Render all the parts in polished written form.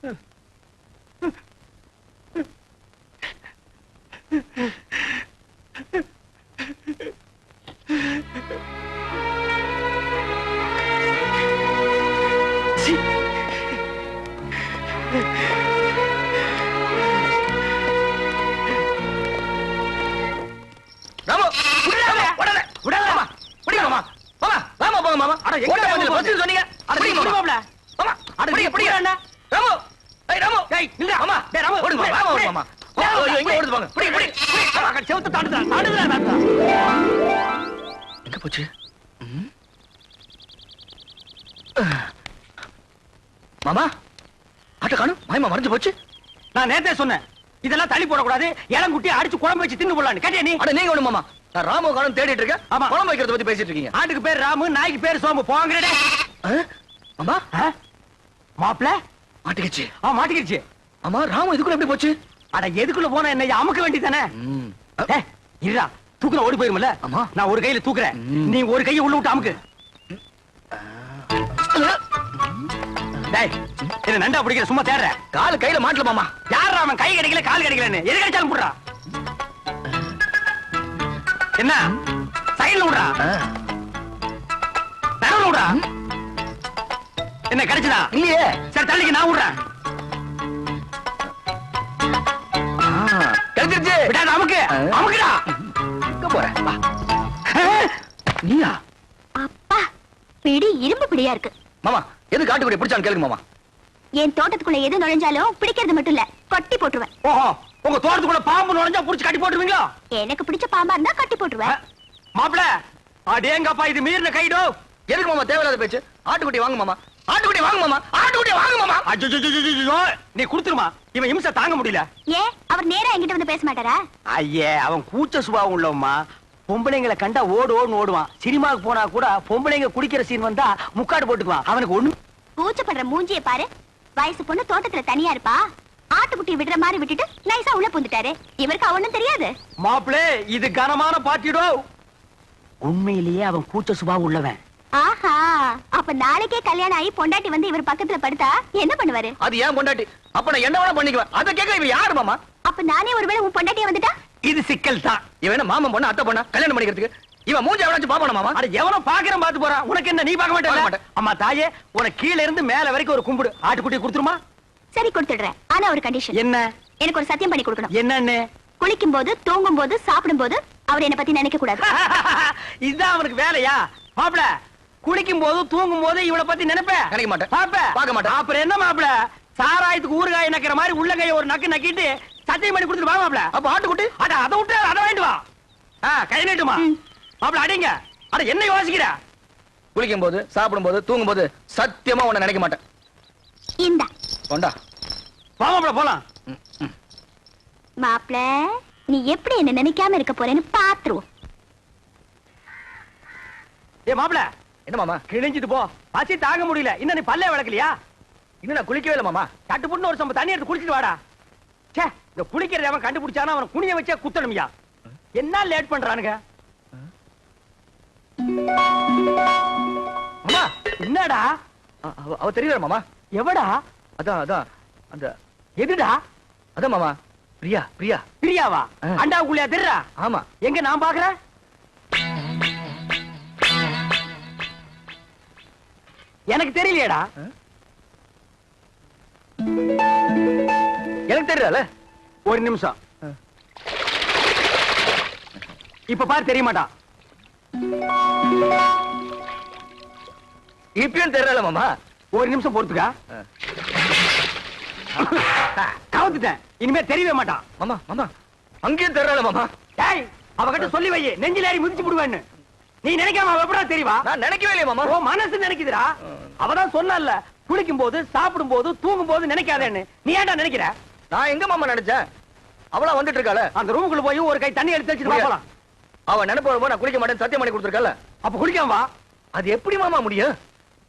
எங்க போச்சு? மாமா ஆட்ட காணும், மாயமா மறைஞ்சு போச்சு. நான் நேத்தே சொன்னேன் இதெல்லாம் தள்ளி போடக்கூடாது, இளங்குட்டி அடிச்சு குழம்பு வச்சு தின்னு போடலான்னு. கேட்டியா நீ? அட நீங்க ஒண்ணு மாமா, நான் ராமு காணும் தேடிட்டு இருக்கேன். ஆமா, குழம்பு வைக்கிறத பத்தி பேசிட்டு இருக்கீங்க. ஆட்டுக்கு பேர் ராமு, நாய்க்கு பேர் சோம்பு. போங்கடே மாமா. மாப்பிள மாட்டிக்கிச்சு. மாட்டிக்கிச்சு. ஆமா, ராமு இதுக்குள்ள எப்படி போச்சு? அட எதுக்குள்ள போனா என்ன, அமுக்க வேண்டியதானே. இருடா, தூக்குற ஓடி போயிருமில்ல. ஆமா, நான் ஒரு கையில தூக்குறேன், நீ ஒரு கையை உள்ள விட்டு அமுக்கு. என்ன நண்டா பிடிக்கிற, சும்மா தேடுற. கால் கையில மாட்டல மாமா. யாரா அவன் கை கிடைக்கல கால் கிடைக்கலன்னு எது கிடைச்சாலும் போடுறா. என்ன சைடுல விடுறா, நடுவுல விடுறா. என்ன கிடைச்சதா? இல்லையே. சரி தள்ளிக்கு, நான் விடுறேன். கிடைச்சிருச்சு. விடாத, அமுக்கு அமுக்குடா. எங்க போற? நீயா? அப்பா பிடி இரும்பு பிடியா இருக்கு. மாமா எது காட்டுக்குடி பிடிச்சான்னு கேளுங்க மாமா. என் தோட்டத்துக்குள்ள எது நுழைஞ்சாலும் பிடிக்கிறது மட்டும் இல்ல, கட்டி போட்டுருவேன். ஓஹோ, உங்க தோட்டத்துக்குள்ள பாம்பு நுழைஞ்சா புடிச்சு கட்டி போட்டுருவீங்களா? எனக்கு பிடிச்ச பாம்பா இருந்தா கட்டி போட்டுருவேன். மாப்பிள அடேங்கப்பா, இது மீறின கைடோ. எதுக்கு மாமா தேவையில்லாத பேச்சு? ஆட்டுக்குட்டி வாங்க மாமா, ஆட்டுக்குட்டி வாங்க மாமா, ஆட்டுக்குட்டி வாங்க மாமா. அஜ்ஜோ, நீ குடுத்துருமா, இவன் இம்சை தாங்க முடியல. ஏன் அவர் நேரா என்கிட்ட வந்து பேச மாட்டாரா? ஐயே, அவன் கூச்ச சுபாவம் உள்ளவமா. பொம்பளைங்களை கண்டா ஓடு ஓடுன்னு ஓடுவான். சினிமாவுக்கு போனா கூட பொம்பளைங்க குடிக்கிற சீன் வந்தா முக்காடு போட்டுக்குவான். அவனுக்கு ஒண்ணு கூச்சப்படுற மூஞ்சியை பாரு. வயசு பொண்ணு தோட்டத்துல தனியா இருப்பா, ஆட்டுக்குட்டி விடுற மாதிரி விட்டுட்டு நைசா உள்ள புந்துட்டாரு. இவருக்கு அவனும் தெரியாது. மாப்பிளே, இது கனமான பாட்டிடோ. உண்மையிலேயே அவன் கூச்ச சுபாவம் உள்ளவன். ஆஹா, அப்ப நாளைக்கே கல்யாணம் ஆகி பொண்டாட்டி வந்து இவர் பக்கத்துல படுத்தா என்ன பண்ணுவாரு? அது ஏன் பொண்டாட்டி, அப்ப நான் என்ன வேணா பண்ணிக்குவேன். அத கேட்க இவன் யாரு மாமா? அப்ப நானே ஒருவேளை உன் பொண்டாட்டியா வந்துட்டா? இது சிக்கல் தான். இவன் என்ன மாமன் பொண்ணா அத்தை பொண்ணா கல்யாணம் பண்ணிக்கிறதுக்கு? இவன் மூஞ்சி எவனாச்சும் பாப்பானா மாமா? அட எவனோ பாக்குறேன் பாத்து போறான். உனக்கு என்ன, நீ பார்க்க மாட்டே? அம்மா தாயே, உனக்கு கீழ இருந்து மேல வரைக்கும் ஒரு கும்பிடு. ஆட்டுக்குட்டி கொடுத்துருமா? சரி கொடுத்துடுறேன். ஆனா ஒரு கண்டிஷன். என்ன? எனக்கு ஒரு சத்தியம் பண்ணி கொடுக்கணும். என்னன்னு? குளிக்கும் போது, தூங்கும் போது, சாப்பிடும் போது அவர் என்ன பத்தி நினைக்க கூடாது. இதுதான் அவனுக்கு வேலையா? மாப்பிள குளிக்கும் போது தூங்கும் போது இவளை பத்தி நினைப்பேன்? நினைக்க மாட்டேன். பார்க்க மாட்டேன். அப்புறம் என்ன மாப்பிள, சாராயத்துக்கு ஊறுகாய் நக்கிற மாதிரி உள்ள கைய ஒரு நக்கு நக்கிட்டு சத்தியம் பண்ணி கொடுத்துட்டு வா மாப்பிள. அப்ப ஆட்டுக்குட்டி அதை விட்டு அதை வாங்கிட்டு வா. கை நீட்டுமா மாப்பிள. அடிங்க. அட என்ன யோசிக்கிற? குளிக்கும் போது, சாப்பிடும் போது, தூங்கும் போது சத்தியமா உன்னை நினைக்க மாட்டேன். இந்தா கொண்டா. வா மாப்பிள போலாம். மாப்பிள, நீ எப்படி என்ன நினைக்காம இருக்க போறேன்னு பாத்துருவோம். ஏ மாப்பிள, என்ன மாமா? கிழிஞ்சிட்டு போ, பசி தாங்க முடியல. இன்னும் நீ பல்லே வளர்க்கலையா? இன்னும் நான் குளிக்கவே இல்லை மாமா. சட்டு புட்டு ஒரு சம்ப தண்ணி எடுத்து குளிச்சிட்டு வாடா. சே, இந்த குளிக்கிறத அவன் கண்டுபிடிச்சானா அவன் குனிய வச்சே குத்தணும்யா. என்ன லேட் பண்றானுங்க? மாமா என்னடா? அவ தெரியல மாமா. எவடா? அதான் அதான் அந்த எதுடா? அதான் மாமா, பிரியா. பிரியா பிரியாவா? அண்டாவுக்குள்ளயா தெரியா? ஆமா. எங்க நான் பாக்குறேன்? எனக்கு தெரியலையடா. எனக்கு தெரியல. ஒரு நிமிஷம். இப்ப பாரு, தெரிய மாட்டான். இப்பயும் தெரியல மாமா. ஒரு நிமிஷம் பொறுத்துக்கா. கவுத்துட்டேன், இனிமே தெரியவே மாட்டான். மாமா மாமா அங்கேயும் தெரியல மாமா. டேய், அவகிட்ட சொல்லி வை, நெஞ்சில ஏறி மிதிச்சு விடுவேன்னு. நீ நினைக்காம அவ எப்படா தெரியவா? நான் நினைக்கவே இல்லையா மாமா. ஓ மனசு நினைக்குதுடா. அவதான் சொன்னல்ல, குளிக்கும் போது, சாப்பிடும் போது, தூங்கும் போது நினைக்காதேன்னு. நீ ஏன்டா நினைக்கிற? நான் எங்க மாமா நினைச்சேன்? அவளா வந்துட்டு இருக்காள. அந்த ரூமுக்குள்ள போய் ஒரு கை தண்ணி எடுத்து வச்சுட்டு போலாம். அவ நினைப்பு வரும்போது நான் குளிக்க மாட்டேன் சத்தியம் பண்ணி கொடுத்துருக்கல. அப்ப குளிக்காம வா. அது எப்படி மாமா முடியும்?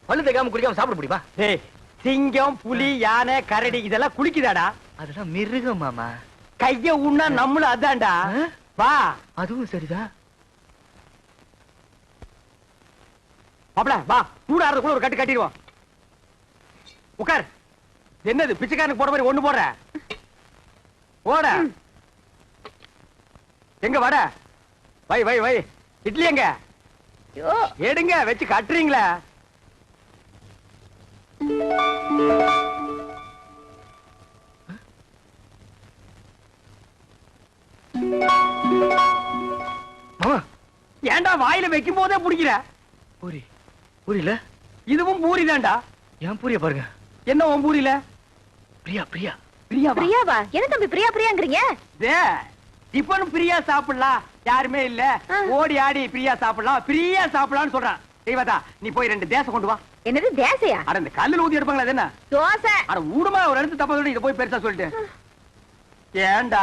பல்லு தேய்க்காம குளிக்காம சாப்பிட முடியுமா? டேய், சிங்கம், புலி, யானை, கரடி இதெல்லாம் குளிக்குதாடா? அதெல்லாம் மிருகம் மாமா. கைய உண்ணா நம்மளும் அதான்டா. வா. அதுவும் சரிதான். மாப்ள வா, சூடாறதுக்குள்ள ஒரு கட்டு கட்டிடுவோம். உட்கார். என்னது பிச்சைக்காரனுக்கு போற மாதிரி ஒண்ணு போடுற போட எங்க வட வை வை வை இட்லி எங்க எடுங்க வச்சு கட்டுறீங்களா மாமா ஏன்டா வாயில வைக்கும் போதே பிடிக்கிற பூரி பூரியில இதுவும் பூரி தான்டா ஏன் பூரிய பாருங்க என்ன உன் பூரியில பிரியா பிரியா பிரியா பிரியாவா என்ன தம்பி பிரியா பிரியாங்கறீங்க டிபன் பிரியா சாப்பிடலாம் யாருமே இல்ல ஓடி ஆடி பிரியா சாப்பிடலாம் பிரியா சாப்பிடலாம்னு சொல்றான் தெய்வதா நீ போய் 2 தேசம் கொண்டு வா என்னது தேசையா அட இந்த கல்லுல ஊத்தி எடுப்பாங்களா அது என்ன தோசை அட ஊடுமா ஒரு இடத்து தப்பா சொல்லி இத போய் பெருசா சொல்லிட்டு ஏன்டா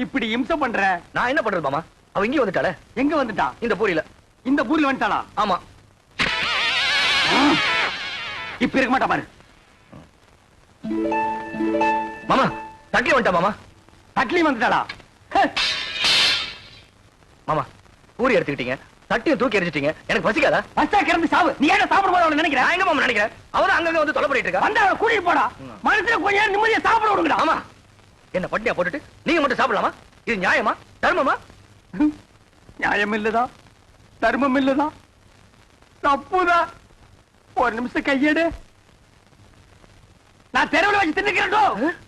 இப்படி இம்சை பண்ற நான் என்ன பண்றது மாமா அவ இங்கே வந்துட்டாளே எங்க வந்துட்டா இந்த பூரியில இந்த பூரில வந்துட்டாளா ஆமா இப்ப இருக்க மாட்டா பாரு மாமா தட்லி வந்துட்டா மாமா தட்லி வந்துட்டாளா மாமா பூரி எடுத்துக்கிட்டீங்க தட்டியும் தூக்கி எரிஞ்சிட்டீங்க எனக்கு பசிக்காதா பஸ்டா கிளம்பி சாவு நீ ஏன் சாப்பிட போற அவளை நினைக்கிற நான் எங்க மாமா நினைக்கிறேன் அவதான் அங்கங்க வந்து தொலை பண்ணிட்டு இருக்கா வந்தா அவளை கூட்டிட்டு போடா மனசுல கொஞ்ச நேரம் நிம்மதியா சாப்பிட விடுங்கடா ஆமா என்ன பட்டியா போட்டுட்டு நீங்க மட்டும் சாப்பிடலாமா இது நியாயமா தர்மமா நியாயம் இல்லதா தர்மம் இல்லதா தப்புதான் ஒரு நிமிஷம் கையெடு நான் தெருவில் வச்சு தின்னுக்கிறேன்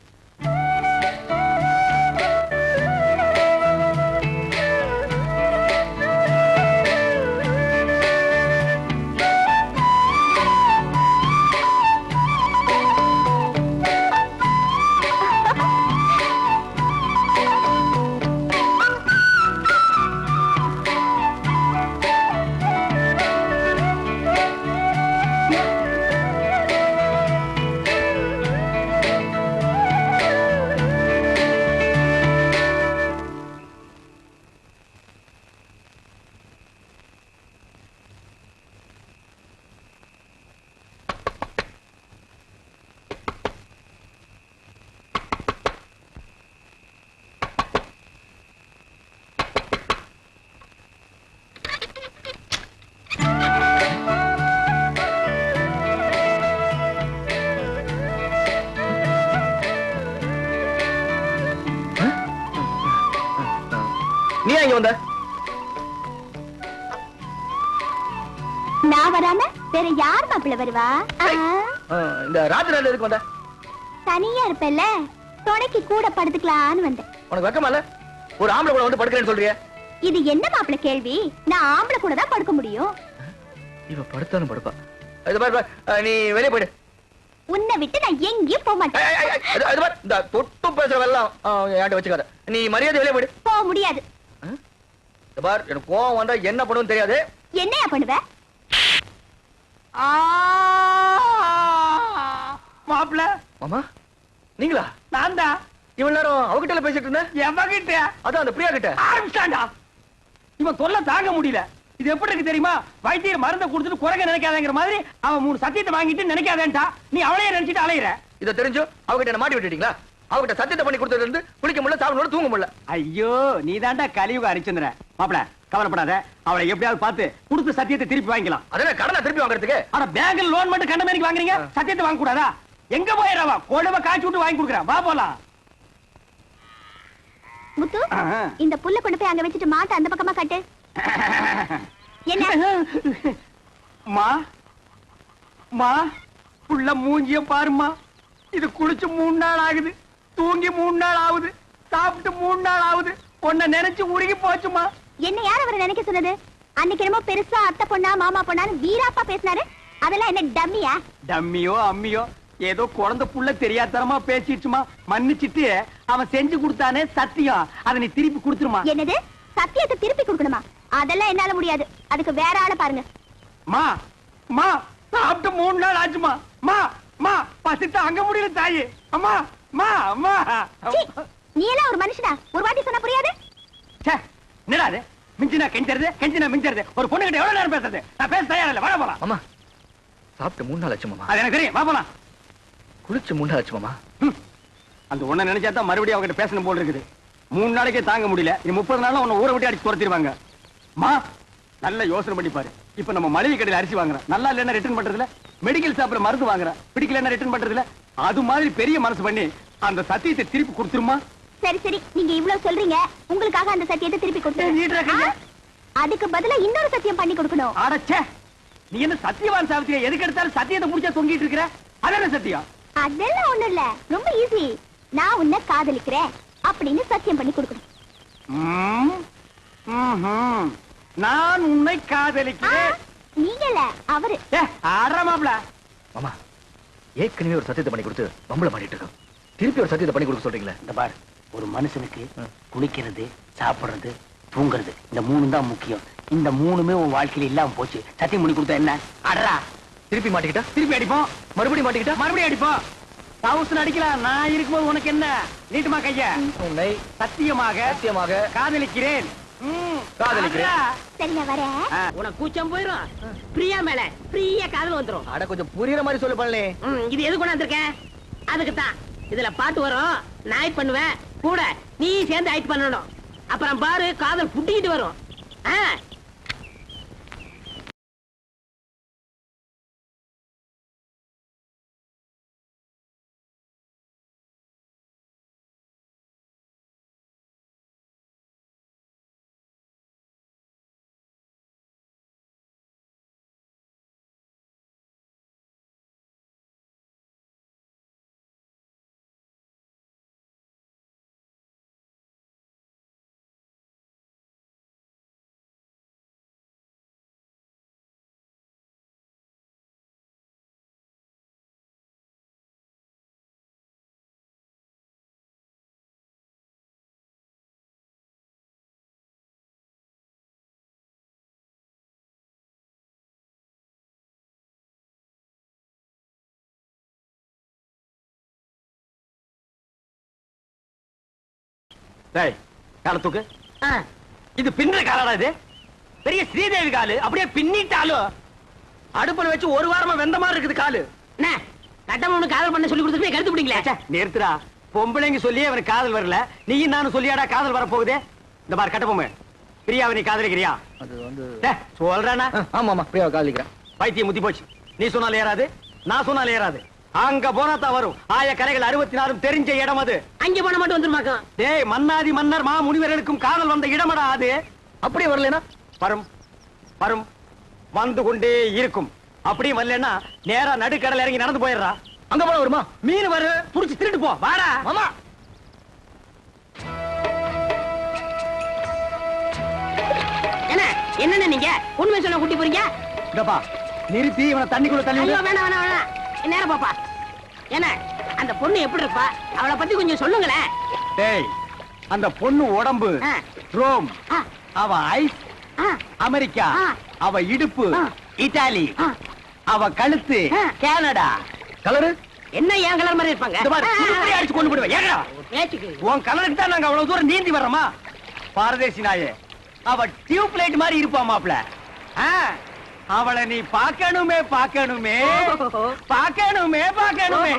நீ இங்க வந்த நான் வராம வேற யார் மாப்பிள்ள வருவா இந்த ராத்திரி எதுக்கு வந்த தனியா இருப்பல்ல துணைக்கு கூட படுத்துக்கலான்னு வந்தேன் உனக்கு வெக்கமா இல்ல ஒரு ஆம்பளை கூட வந்து படுக்கிறேன்னு சொல்றிய இது என்ன மாப்பிள்ள கேள்வி நான் ஆம்பளை கூட தான் படுக்க முடியும் இவ படுத்தாலும் படுப்பா இது பாரு நீ வெளியே போயிடு உன்னை விட்டு நான் எங்கேயும் போக மாட்டேன் அது பாரு இந்த தொட்டு பேசுற வெல்லாம் என்கிட்ட வச்சுக்காத நீ மரியாதை வெளியே போயிடு போக முடியாது இது பாரு எனக்கு கோவம் வந்தா என்ன பண்ணுன்னு தெரியாது என்னையா பண்ணுவ மாப்பிள்ள மாமா நீங்களா நான் தான் இவ்வளவு நேரம் அவகிட்ட பேசிட்டு இருந்தேன் எவகிட்ட அதான் அந்த பிரியா கிட்ட ஆரம்பிச்சாண்டா இவன் தொல்லை தாங்க முடியல இது எப்படி இருக்கு தெரியுமா வைத்தியர் மருந்தை கொடுத்துட்டு குறைக்க நினைக்காதங்கிற மாதிரி அவன் 3 சத்தியத்தை வாங்கிட்டு நினைக்காதேன்டா நீ அவளையே நினைச்சிட்டு அலையிற இதை தெரிஞ்சு அவகிட்ட என்ன மாட்டி விட்டுட்டீங்களா அவகிட்ட சத்தியத்தை பண்ணி கொடுத்ததுல இருந்து குளிக்க முடியல சாப்பிட தூங்க முடியல ஐயோ நீ தாண்டா கலியுக அரிச்சந்திர மாப்பிள கவலைப்படாத அவளை எப்படியாவது பார்த்து கொடுத்த சத்தியத்தை திருப்பி வாங்கிக்கலாம் அதெல்லாம் கடனை திருப்பி வாங்குறதுக்கு ஆனா பேங்க்ல லோன் மட்டும் கண்ட மாதிரி வாங்குறீங்க சத்தியத்தை வாங்க கூடாதா எங்க போயிடவா கொழுவ காய்ச்சி விட்டு வாங்கி கொடுக்குறேன் வா போலாம் முத்து இந்த புல்ல கொண்டு போய் அங்க வச்சுட்டு மாட்ட அந்த பக்கமா கட்டு என்ன மா மா புள்ள மூஞ்சிய பாருமா இது குளிச்சு 3 நாள் ஆகுது தூங்கி 3 நாள் ஆகுது சாப்பிட்டு 3 நாள் ஆகுது உன்னை நினைச்சு உருகி போச்சுமா என்ன யார் அவரை நினைக்க சொன்னது அன்னைக்கு என்னமோ பெருசா அத்தை பொண்ணா மாமா பொண்ணான்னு வீராப்பா பேசினாரு அதெல்லாம் என்ன டம்மியா டம்மியோ அம்மியோ ஏதோ குழந்தை புள்ள தெரியாதனமா பேசிடுச்சுமா மன்னிச்சிட்டு அவன் செஞ்சு கொடுத்தானே சத்தியம் அதை நீ திருப்பி கொடுத்துருமா என்னது சத்தியத்தை திருப்பி கொடுக்கணுமா அதெல்லாம் என்னால முடியாது அதுக்கு வேற ஆளை பாருங்க மா மா சாப்பிட்டு 3 நாள் ஆச்சுமா மா மா பசித்து அங்க முடியல தாயி அம்மா மா அம்மா சீ, நீ எல்லாம் ஒரு மனுஷனா ஒரு வாட்டி சொன்னா புரியாது என்னடா அது மிஞ்சினா கெஞ்சினா மிஞ்சறது ஒரு பொண்ணு கிட்ட எவ்வளவு நேரம் பேசுறது நான் பேச தயாரா இல்ல வர போலாம் மாமா சாப்பிட்டு 3 நாள் ஆச்சு மாமா அது எனக்கு தெரியும் வா போலாம் குளிச்சு 3 நாள் ஆச்சு மாமா அந்த ஒண்ண நினைச்சா தான் மறுபடியும் அவங்கிட்ட பேசணும் போல இருக்குது 3 நாளைக்கே தாங்க முடியல இது 30 நாள்ல உன்னை ஊரை விட்டு அடிச்சு துரத்திடுவாங்க மா நல்ல யோசனை பண்ணி பாரு இப்ப நம்ம மளிகை கடையில அரிசி வாங்குறோம் நல்லா இல்லைன்னா ரிட்டர்ன் பண்றதுல மெடிக்கல் ஷாப்ல மருந்து வாங்குறோம் பிடிக்கலன்னா ரிட்டர்ன் பண்றதுல அது மாதிரி பெரிய மனசு பண்ணி அந்த சத்தியத்தை திருப்பி கொடுத்துருமா. சரி சரி, நீங்க இவ்வளவு சொல்றீங்க, உங்களுக்காக அந்த சத்தியத்தை திருப்பி நீட்டுற கைய. கொடுத்துறேன். அதுக்கு பதிலா இன்னொரு சத்தியம் பண்ணி கொடுக்கணும். அடச்சே, நீ என்ன சத்தியவான் சாவித்திரி, எதுக்கு எடுத்தாலும் சத்தியத்தை முடிச்சா தொங்கிட்டு இருக்கிற? அதான சத்தியம்? அதெல்லாம் ஒண்ணும் இல்ல, ரொம்ப ஈஸி. நான் உன்னை காதலிக்கிறேன் அப்படின்னு சத்தியம் பண்ணி கொடுக்கணும். ம்ம். ம்ஹும். நான் உன்னை காதலிக்கிறேன். நீங்க இல்ல, அவரு. ஆடுறமாப்ல. மாமா ஏற்கனவே ஒரு சத்தியத்தை பண்ணி கொடுத்து பம்பளை பண்ணிட்டு இருக்கோம். திருப்பி ஒரு சத்தியத்தை பண்ணி கொடுக்க சொல்றீங்களே. இந்த பார், ஒரு மனுஷனுக்கு குளிக்கிறது, சாப்பிடுறது, தூங்குறது, இந்த 3 தான் முக்கியம். இந்த 3மே உன் வாழ்க்கையில இல்லாம போச்சு. சத்தியம் பண்ணி கொடுத்தா என்ன? அடரா, திருப்பி மாட்டிக்கிட்டா திருப்பி அடிப்போம், மறுபடியும் மாட்டிக்கிட்டா மறுபடியும் அடிப்போம். தவுசன் அடிக்கலாம். நான் இருக்கும்போது உனக்கு என்ன? நீட்டுமா கைய. உன்னை சத்தியமாக சத்தியமாக காதலிக்கிறேன். காதலிக்கிறேன். அடரா. சரி நான் வரேன். உனக்கு கூச்சம் போயிரும். பிரியா மேல பிரியா காதல் வந்துரும். அட கொஞ்சம் புரியுற மாதிரி சொல்லு பண்ணலே. இது எது கொண்டாந்துருக்கேன்? அதுக்கு தான் இதுல பாட்டு வரும். நான் ஆக்ட் பண்ணுவேன், கூட நீ சேர்ந்து ஆக்ட் பண்ணணும். அப்புறம் பாரு, காதல் புட்டிக்கிட்டு வரும். கால தூக்கு. இது பின்ன காலடா. இது பெரிய ஸ்ரீதேவி காலு. அப்படியே பின்னிட்டாலும் அடுப்புல வச்சு ஒரு வாரமா வெந்த மாதிரி இருக்குது காலு. கட்டமனு காதல் பண்ண சொல்லி கொடுத்துட்டு கருத்து பிடிங்களா? நிறுத்துறா. பொம்பளைங்க சொல்லியே அவனுக்கு காதல் வரல, நீ நானும் சொல்லியாடா காதல் வர போகுதே. இந்த பார் கட்டபொம்மை, பிரியாவை நீ காதலிக்கிறியா? அது வந்து சொல்றானா? ஆமா ஆமா பிரியாவை காதலிக்கிறேன். பைத்தியம் முத்தி போச்சு. நீ சொன்னாலும் ஏறாது, நான் சொன்னாலும் ஏறாது. அங்க போனா தான் வரும். ஆய கரைகள் 64 தெரிஞ்ச இடம் அது. அங்க போன மட்டும் வந்துருமாக்கும். டேய், மன்னாதி மன்னர் மா முனிவர்களுக்கும் காதல் வந்த இடமடா அது. அப்படியே வரலனா வரும் வரும் வந்து கொண்டே இருக்கும். அப்படியே வரலன்னா நேரா நடுக்கடல் இறங்கி நடந்து போயிடுறா. அங்க போன வருமா? மீன் வரு, புடிச்சு திருட்டு போ. வாடா மாமா. என்ன நீங்க உண்மை சொல்ல கூட்டி போறீங்க? இதப்பா நிறுத்தி இவனை தண்ணிக்குள்ள தள்ளி ஐயோ, வேணாம் வேணாம் வேணாம். நேரம் பாப்பா. என்ன அந்த பொண்ணு எப்படி இருப்பா? அவளை பத்தி கொஞ்சம் சொல்லுங்களேன். டேய், அந்த பொண்ணு உடம்பு ரோம், ஆ, அவ ஐஸ் ஆ, அமெரிக்கா, ஆ. அவ இடுப்பு ஆ. இத்தாலி, ஆ. அவ கழுத்து ஆ. கனடா. கலரு என்ன ஏன் கலர் மாதிரி இருப்பாங்க? இந்த பாரு, சுருட்டி அடிச்சு கொண்டு போடுவேன். ஏங்கடா, பேச்சுக்கு உன் கலருக்கு தான் நாங்க அவ்வளவு தூரம் நீந்தி வர்றோமா? பாரதேசி நாயே, அவ டியூப் லைட் மாதிரி இருப்பா மாப்ள. அவளை நீ பார்க்கணுமே பார்க்கணுமே பார்க்கணுமே பார்க்கணுமே.